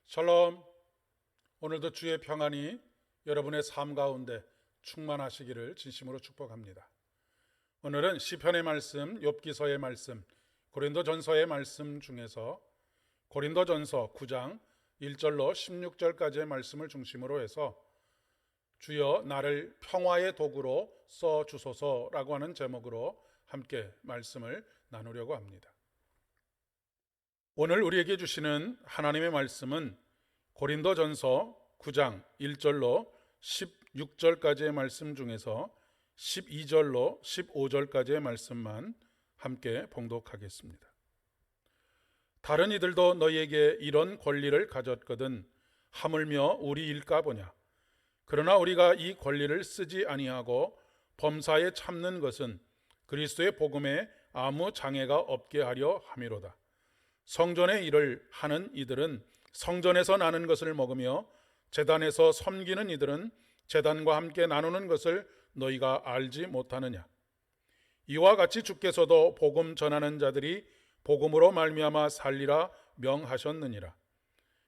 샬롬. 오늘도 주의 평안이 여러분의 삶 가운데 충만하시기를 진심으로 축복합니다. 오늘은 시편의 말씀, 욥기서의 말씀, 고린도전서의 말씀 중에서 고린도전서 9장 1절로 16절까지의 말씀을 중심으로 해서 주여 나를 평화의 도구로 써 주소서라고 하는 제목으로 함께 말씀을 나누려고 합니다. 오늘 우리에게 주시는 하나님의 말씀은 고린도전서 9장 1절로 16절까지의 말씀 중에서 12절로 15절까지의 말씀만 함께 봉독하겠습니다. 다른 이들도 너희에게 이런 권리를 가졌거든 하물며 우리 일까 보냐. 그러나 우리가 이 권리를 쓰지 아니하고 범사에 참는 것은 그리스도의 복음에 아무 장애가 없게 하려 함이로다. 성전의 일을 하는 이들은 성전에서 나는 것을 먹으며 제단에서 섬기는 이들은 제단과 함께 나누는 것을 너희가 알지 못하느냐. 이와 같이 주께서도 복음 전하는 자들이 복음으로 말미암아 살리라 명하셨느니라.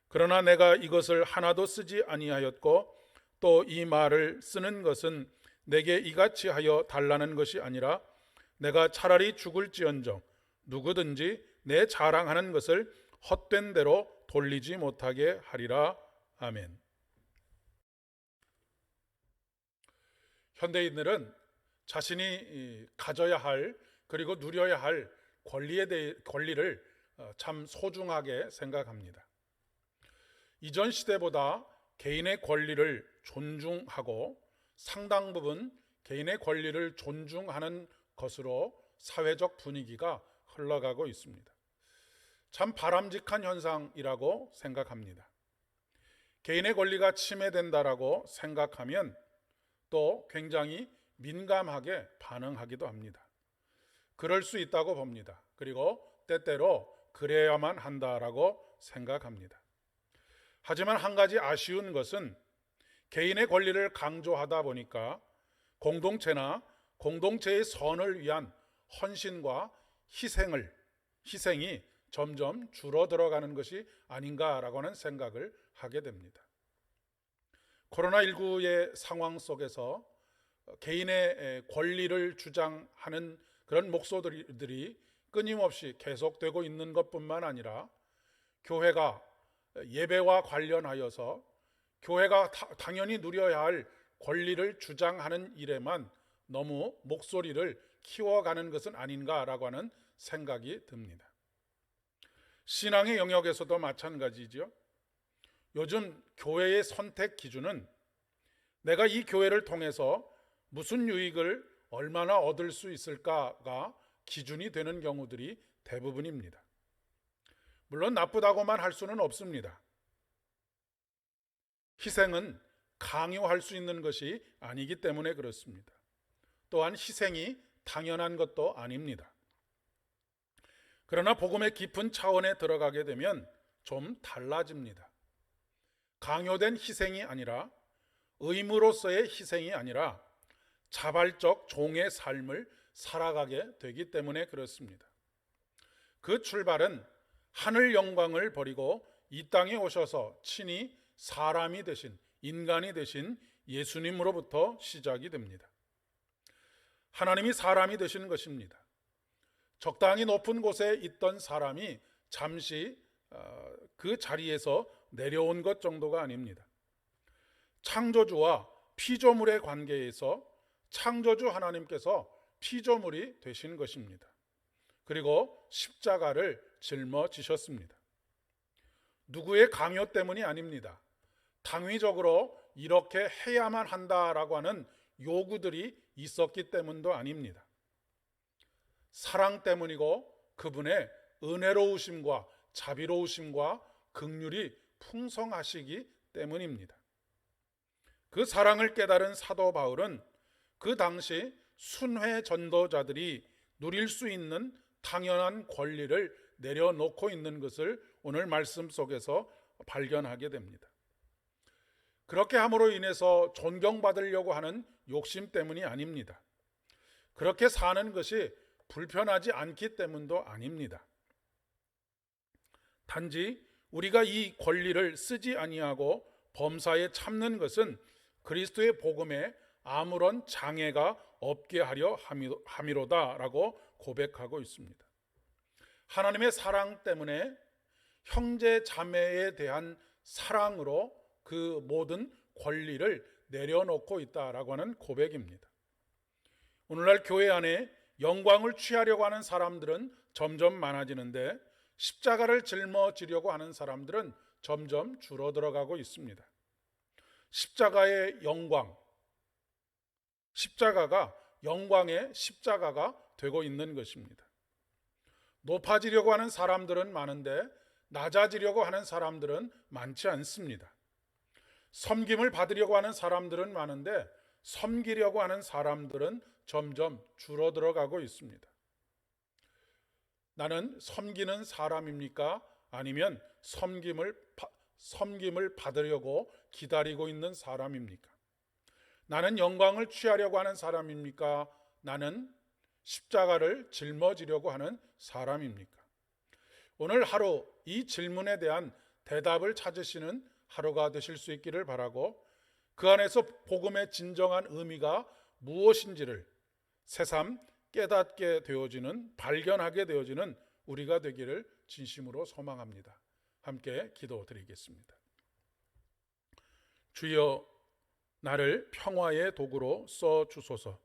그러나 내가 이것을 하나도 쓰지 아니하였고 또 이 말을 쓰는 것은 내게 이같이 하여 달라는 것이 아니라 내가 차라리 죽을지언정 누구든지 내 자랑하는 것을 헛된 대로 돌리지 못하게 하리라. 아멘. 현대인들은 자신이 가져야 할 그리고 누려야 할 권리를 참 소중하게 생각합니다. 이전 시대보다 개인의 권리를 존중하고 상당 부분 개인의 권리를 존중하는 것으로 사회적 분위기가 흘러가고 있습니다. 참 바람직한 현상이라고 생각합니다. 개인의 권리가 침해된다라고 생각하면 또 굉장히 민감하게 반응하기도 합니다. 그럴 수 있다고 봅니다. 그리고 때때로 그래야만 한다라고 생각합니다. 하지만 한 가지 아쉬운 것은 개인의 권리를 강조하다 보니까 공동체나 공동체의 선을 위한 헌신과 희생이 점점 줄어들어가는 것이 아닌가라고 하는 생각을 하게 됩니다. 코로나19의 상황 속에서 개인의 권리를 주장하는 그런 목소리들이 끊임없이 계속되고 있는 것뿐만 아니라 교회가 예배와 관련하여서 교회가 당연히 누려야 할 권리를 주장하는 일에만 너무 목소리를 키워가는 것은 아닌가라고 하는 생각이 듭니다. 신앙의 영역에서도 마찬가지죠. 요즘 교회의 선택 기준은 내가 이 교회를 통해서 무슨 유익을 얼마나 얻을 수 있을까가 기준이 되는 경우들이 대부분입니다. 물론 나쁘다고만 할 수는 없습니다. 희생은 강요할 수 있는 것이 아니기 때문에 그렇습니다. 또한 희생이 당연한 것도 아닙니다. 그러나 복음의 깊은 차원에 들어가게 되면 좀 달라집니다. 강요된 희생이 아니라 의무로서의 희생이 아니라 자발적 종의 삶을 살아가게 되기 때문에 그렇습니다. 그 출발은 하늘 영광을 버리고 이 땅에 오셔서 친히 사람이 되신 인간이 되신 예수님으로부터 시작이 됩니다. 하나님이 사람이 되신 것입니다. 적당히 높은 곳에 있던 사람이 잠시 그 자리에서 내려온 것 정도가 아닙니다. 창조주와 피조물의 관계에서 창조주 하나님께서 피조물이 되신 것입니다. 그리고 십자가를 짊어지셨습니다. 누구의 강요 때문이 아닙니다. 당위적으로 이렇게 해야만 한다라고 하는 요구들이 있었기 때문도 아닙니다. 사랑 때문이고 그분의 은혜로우심과 자비로우심과 긍휼이 풍성하시기 때문입니다. 그 사랑을 깨달은 사도 바울은 그 당시 순회 전도자들이 누릴 수 있는 당연한 권리를 내려놓고 있는 것을 오늘 말씀 속에서 발견하게 됩니다. 그렇게 함으로 인해서 존경받으려고 하는 욕심 때문이 아닙니다. 그렇게 사는 것이 불편하지 않기 때문도 아닙니다. 단지 우리가 이 권리를 쓰지 아니하고 범사에 참는 것은 그리스도의 복음에 아무런 장애가 없게 하려 함이로다라고 고백하고 있습니다. 하나님의 사랑 때문에 형제 자매에 대한 사랑으로 그 모든 권리를 내려놓고 있다라고 하는 고백입니다. 오늘날 교회 안에 영광을 취하려고 하는 사람들은 점점 많아지는데 십자가를 짊어지려고 하는 사람들은 점점 줄어들어가고 있습니다. 십자가의 영광, 십자가가 영광의 십자가가 되고 있는 것입니다. 높아지려고 하는 사람들은 많은데 낮아지려고 하는 사람들은 많지 않습니다. 섬김을 받으려고 하는 사람들은 많은데 섬기려고 하는 사람들은 점점 줄어들어가고 있습니다. 나는 섬기는 사람입니까? 아니면 섬김을 받으려고 기다리고 있는 사람입니까? 나는 영광을 취하려고 하는 사람입니까? 나는 십자가를 짊어지려고 하는 사람입니까? 오늘 하루 이 질문에 대한 대답을 찾으시는 하루가 되실 수 있기를 바라고, 그 안에서 복음의 진정한 의미가 무엇인지를 새삼 깨닫게 되어지는, 발견하게 되어지는 우리가 되기를 진심으로 소망합니다. 함께 기도드리겠습니다. 주여, 나를 평화의 도구로 써 주소서.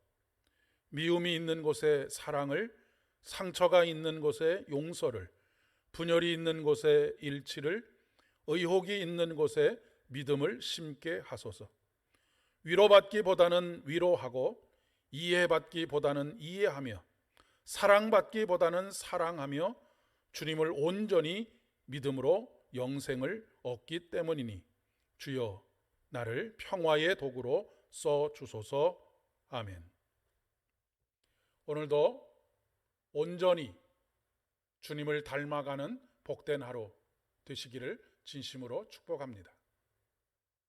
미움이 있는 곳에 사랑을, 상처가 있는 곳에 용서를, 분열이 있는 곳에 일치를, 의혹이 있는 곳에 믿음을 심게 하소서. 위로받기보다는 위로하고, 이해받기보다는 이해하며, 사랑받기보다는 사랑하며 주님을 온전히 믿음으로 영생을 얻기 때문이니 주여, 나를 평화의 도구로 써 주소서. 아멘. 오늘도 온전히 주님을 닮아가는 복된 하루 되시기를 진심으로 축복합니다.